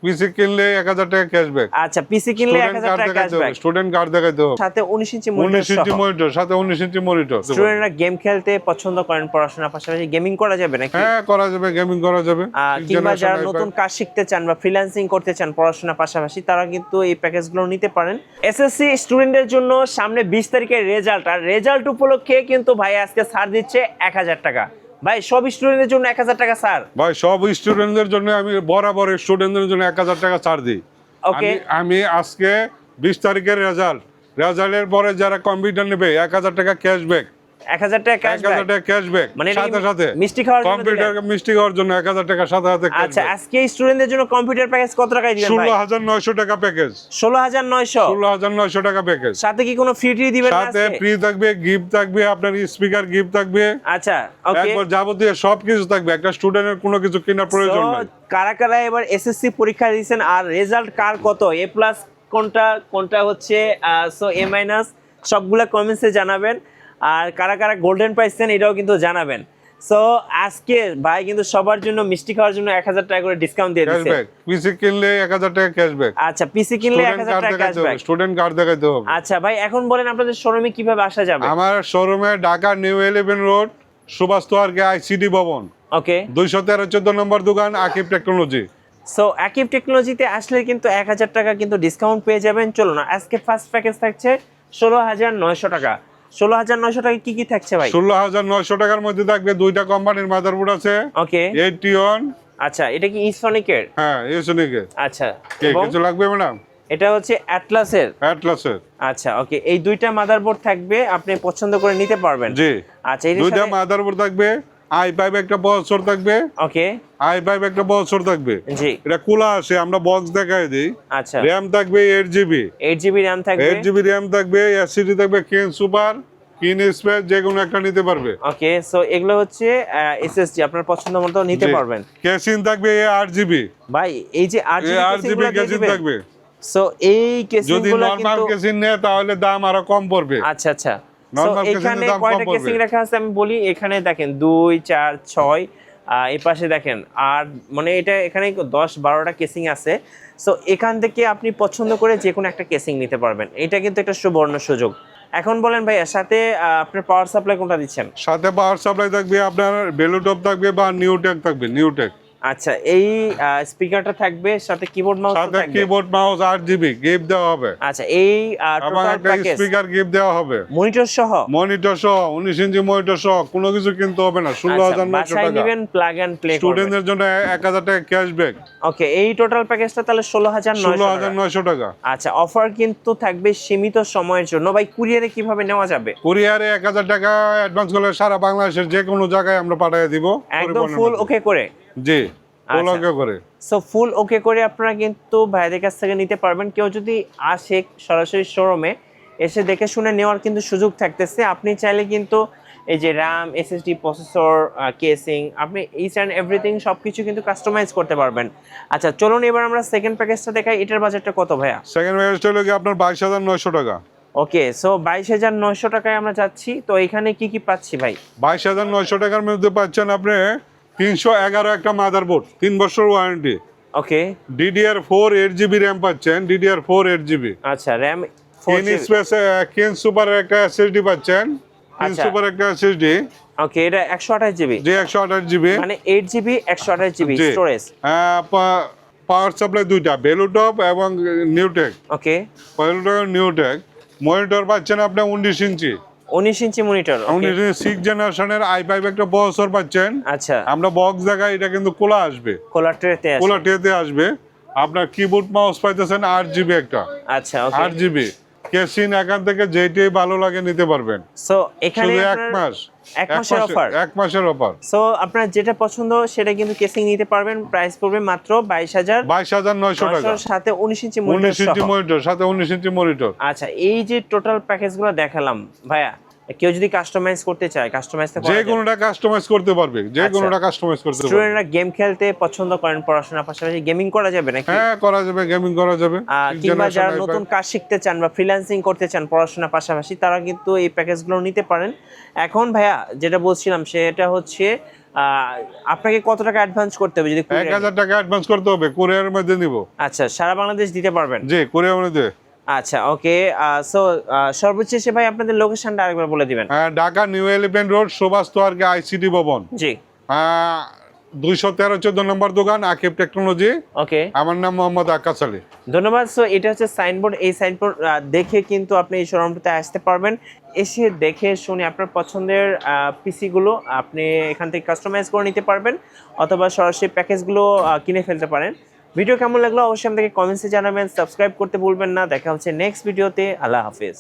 পিসি কিনলে 1000 টাকা ক্যাশব্যাক। আচ্ছা, পিসি কিনলে 1000 টাকা ক্যাশব্যাক, স্টুডেন্ট কার্ড দেখাইতে হবে, সাথে 19 ইঞ্চি মনিটর, 19 ইঞ্চি মনিটর, সাথে 19 ইঞ্চি মনিটর। স্টুডেন্টরা গেম খেলতে পছন্দ করেন, পড়াশোনার পাশাপাশি গেমিং করা যাবে নাকি? হ্যাঁ, করা যাবে, গেমিং করা যাবে। কিংবা যারা নতুন কাজ শিখতে চান বা ফ্রিল্যান্সিং করতে চান পড়াশোনার পাশাপাশি, তারা কিন্তু এই প্যাকেজগুলো নিতে পারেন। এসএসসি স্টুডেন্টদের জন্য সামনে 20 তারিখের রেজাল্ট, আর রেজাল্ট উপলক্ষে কিন্তু ভাই আজকে ছাড় দিচ্ছে 1000 টাকা। ভাই সব স্টুডেন্টদের জন্য 1000 টাকা স্যার? ভাই সব স্টুডেন্টদের জন্য আমি বরাবর স্টুডেন্টদের জন্য 1000 টাকা ছাড় দিই। ওকে, আমি আজকে 20 তারিখের রেজাল্টের পরে যারা কম্পিউটার নেবে 1000 টাকা ক্যাশব্যাক, 1000 টাকা ক্যাশব্যাক, মানে সাথে সাথে মিষ্টি খাওয়ার জন্য, কম্পিউটার মিষ্টি খাওয়ার জন্য 1000 টাকা সাথে সাথে। আচ্ছা, আজকে স্টুডেন্টদের জন্য কম্পিউটার প্যাকেজ কত টাকায় দিবেন ভাই? 16900 টাকা প্যাকেজ। 16900 টাকা প্যাকেজ। সাথে কি কোনো ফ্রি দিবেন? সাথে ফ্রি থাকবে, গিফট থাকবে, আপনার স্পিকার গিফট থাকবে। আচ্ছা, ওকে, একবার যাবতীয় সবকিছু থাকবে, একটা স্টুডেন্টের কোনো কিছু কেনার প্রয়োজন নাই। কারা কারা এবার এসএসসি পরীক্ষা দিয়েছেন আর রেজাল্ট কার কত, এ প্লাস কোনটা হচ্ছে সো এ মাইনাস, সবগুলা কমেন্টসে জানাবেন। আর কারা কারা গোল্ডেন পাইছেন এটাও কিন্তু জানাবেন। সো আজকে ভাই কিন্তু সবার জন্য মিষ্টি খাওয়ার জন্য 1000 টাকা করে ডিসকাউন্ট দিয়ে দিয়েছে। পিসি কিনলে 1000 টাকা ক্যাশব্যাক। আচ্ছা, পিসি কিনলে 1000 টাকা ক্যাশব্যাক, স্টুডেন্ট কার্ড দেখাইতে হবে। আচ্ছা ভাই, এখন বলেন আপনাদের শোরুমে কিভাবে আসা যাবে? আমার শোরুমে ঢাকা নিউ 11 রোড, সুভাষ তোয়ারকে আইসিডি ভবন, ওকে, 213-14 নম্বর দোকান, আকিব টেকনোলজি। সো আকিব টেকনোলজিতে আসলে কিন্তু 1000 টাকা কিন্তু ডিসকাউন্ট পেয়ে যাবেন। চলো না, আজকে ফার্স্ট প্যাকেজ থাকছে 16900 টাকা। 16900 টাকা কি কি থাকছে ভাই? 16900 টাকার মধ্যে থাকবে দুইটা কোম্পানির মাদারবোর্ড আছে। ওকে, 81। আচ্ছা, এটা কি ইসোনিকের? হ্যাঁ, ইসোনিকের। আচ্ছা, কিছু লাগবে ম্যাডাম? এটা হচ্ছে অ্যাটলাসের। আচ্ছা, ওকে, এই দুইটা মাদারবোর্ড থাকবে, আপনি পছন্দ করে নিতে পারবেন। জি, আচ্ছা, এই দুইটা মাদারবোর্ড থাকবে, i5 একটা প্রসেসর থাকবে। ওকে, i5 একটা প্রসেসর থাকবে। জি, এটা খোলা আছে, আমরা বক্স দেখাই দেই। আচ্ছা, র‍্যাম থাকবে 8GB, 8GB র‍্যাম থাকবে, 8GB র‍্যাম থাকবে, এসএসডি থাকবে কিন সুপার, কিন স্পেস, যে কোনো একটা নিতে পারবে। ওকে, সো এগুলো হচ্ছে এসএসডি, আপনার পছন্দ মতো নিতে পারবেন। কেসিং থাকবে 8GB। ভাই এই যে 8GB কেসিং থাকবে। সো এই যদি কেসিংগুলো নরমাল কিন্তু কেসিং নেয় তাহলে দাম আরো কম পড়বে। আচ্ছা আচ্ছা, সো নরমাল কেসিং এখানে দাম কম কয়টা পড়বে। কেসিং রাখা আছে আমি বলি। এখানে দেখেন 2 4 6, এই পাশে দেখেন 8, মানে এটা এখানে 10-12টা কেসিং আছে। সো এখান থেকে আপনি পছন্দ করে যে কোনো একটা কেসিং নিতে পারবেন। এটা কিন্তু একটা সুবর্ণ সুযোগ। এখন বলেন ভাইয়া, সাথে আপনার পাওয়ার সাপ্লাই কোনটা দিচ্ছেন? সাথে পাওয়ার সাপ্লাই থাকবে আপনার বেলুটপ থাকবে বা নিউটেক থাকবে, নিউটেক। আচ্ছা, এই স্পিকারটা থাকবে, সাথে কিবোর্ড মাউস থাকবে, সাথে কিবোর্ড মাউস 8GB গিফট দেওয়া হবে। আচ্ছা, এই টোটাল প্যাকেজ, স্পিকার গিফট দেওয়া হবে, মনিটর সহ, 19 ইঞ্চি মনিটর সহ, কোনো কিছু কিনতে হবে না। 16900 টাকা নেবেন, প্লাগ এন্ড প্লে করবেন। স্টুডেন্টদের জন্য 1000 টাকা ক্যাশব্যাক। ওকে, এই টোটাল প্যাকেজটা তাহলে 16900 টাকা। আচ্ছা, অফার কিন্তু থাকবে সীমিত সময়ের জন্য। ভাই কুরিয়ারে কিভাবে নেওয়া যাবে? কুরিয়ারে 1000 টাকা অ্যাডভান্স করলে সারা বাংলাদেশের যে কোনো জায়গায় আমরা পাঠিয়ে দিব, একদম ফুল ওকে করে। জি, ফুল ওকে করে। সো ফুল ওকে করে আপনারা কিন্তু ভাইদের কাছ থেকে নিতে পারবেন। কেউ যদি আসে সরাসরি শোরুমে এসে দেখে শুনে নেওয়ার কিন্তু সুযোগ থাকতেছে। আপনি চাইলে কিন্তু এই যে র্যাম, এসএসডি, প্রসেসর, কেসিং, আপনি ইচ অ্যান্ড এভরিথিং সবকিছু কিন্তু কাস্টমাইজ করতে পারবেন। আচ্ছা, চলুন এবার আমরা সেকেন্ড প্যাকেজটা দেখাই। এটার বাজেটটা কত ভাইয়া? সেকেন্ড প্যাকেজটা হলো কি আপনার 22900 টাকা। ওকে, সো 22900 টাকায় আমরা যাচ্ছি। তো এখানে কি কি পাচ্ছি ভাই? 22900 টাকার মধ্যে পাচ্ছেন আপনি 311 একটা মাদারবোর্ড, 3 বছর ওয়ারেন্টি। ওকে, DDR4 8GB র‍্যাম পাচ্ছেন, DDR4 8GB। আচ্ছা, র‍্যাম কিন স্পেস, কিন সুপার একটা এসএসডি পাচ্ছেন, কিন সুপার একটা এসএসডি। ওকে, এটা 128GB, জি 128GB, মানে 8GB 128GB storage. Power supply দুইটা, বেলুটপ এবং নিউটেক। ওকে, বেলুটপ নিউটেক। মনিটর পাচ্ছেন আপনি 19 ইঞ্চি, 19 ইঞ্চি মনিটর। 6 জেনারেশনের i5 একটা প্রসেসর পাচ্ছেন। আচ্ছা, আমরা বক্স দেখাই, এটা কিন্তু খোলা আসবে, খোলা ট্রেতে আসবে। আপনার কিবোর্ড মাউস পাইতেছেন 8GB একটা। আচ্ছা, ওকে, 8GB কেসিং এখান থেকে যেটাই ভালো লাগে নিতে পারবেন। সো এখানে শুধু 1 মাস, 1 মাসের অফার, 1 মাসের অফার। সো আপনার যেটা পছন্দ সেটা কিন্তু কেসিং নিতে পারবেন। প্রাইস পড়বে মাত্র 22900 টাকা, সাথে 19 ইঞ্চি 19 ইঞ্চি মনিটর, সাথে 19 ইঞ্চি মনিটর। আচ্ছা, এই যে টোটাল প্যাকেজগুলো দেখালাম ভাইয়া, কেউ যদি কাস্টমাইজ করতে চায়, কাস্টমাইজ তো যে কোনোটা কাস্টমাইজ করতে পারবে, যে কোনোটা কাস্টমাইজ করতে পারবে। স্টুডেন্টরা গেম খেলতে পছন্দ করেন, পড়াশোনার পাশাপাশি গেমিং করা যাবে নাকি? হ্যাঁ, করা যাবে, গেমিং করা যাবে। কিংবা যারা নতুন কাজ শিখতে চান বা ফ্রিল্যান্সিং করতে চান পড়াশোনার পাশাপাশি, তারা কিন্তু এই প্যাকেজগুলো নিতে পারেন। এখন ভাইয়া যেটা বলছিলাম সেটা হচ্ছে আপনাকে কত টাকা অ্যাডভান্স করতে হবে যদি courier 1000 টাকা অ্যাডভান্স করতে হবে, কুরিয়ারের মধ্যে নিব। আচ্ছা, সারা বাংলাদেশ দিতে পারবেন? জি, কুরিয়ার মধ্যে। আচ্ছা, ওকে। সো সর্বোচ্চ শেষে ভাই আপনাদের লোকেশনটা আরেকবার বলে দিবেন। ঢাকা নিউ এলিফ্যান্ট রোড, সুভাষ তোয়ারকে আইসিটি ভবন, জি। 213-14 নম্বর দোকান, আকিব টেকনোলজি। ওকে, আমার নাম মোহাম্মদ আকাশ আলী। ধন্যবাদ। সো এটা হচ্ছে সাইনবোর্ড, এই সাইনবোর্ড দেখে কিন্তু আপনি এই শোরুমটাতে আসতে পারবেন। এসে দেখে শুনে আপনার পছন্দের পিসিগুলো আপনি এখান থেকে কাস্টমাইজ করে নিতে পারবেন, অথবা সরাসরি প্যাকেজগুলো কিনে ফেলতে পারেন। ভিডিও কেমন লাগলো অবশ্যই আমাদেরকে কমেন্টসে জানাবেন, সাবস্ক্রাইব করতে ভুলবেন না। দেখা হচ্ছে নেক্সট ভিডিওতে। আল্লাহ হাফিজ।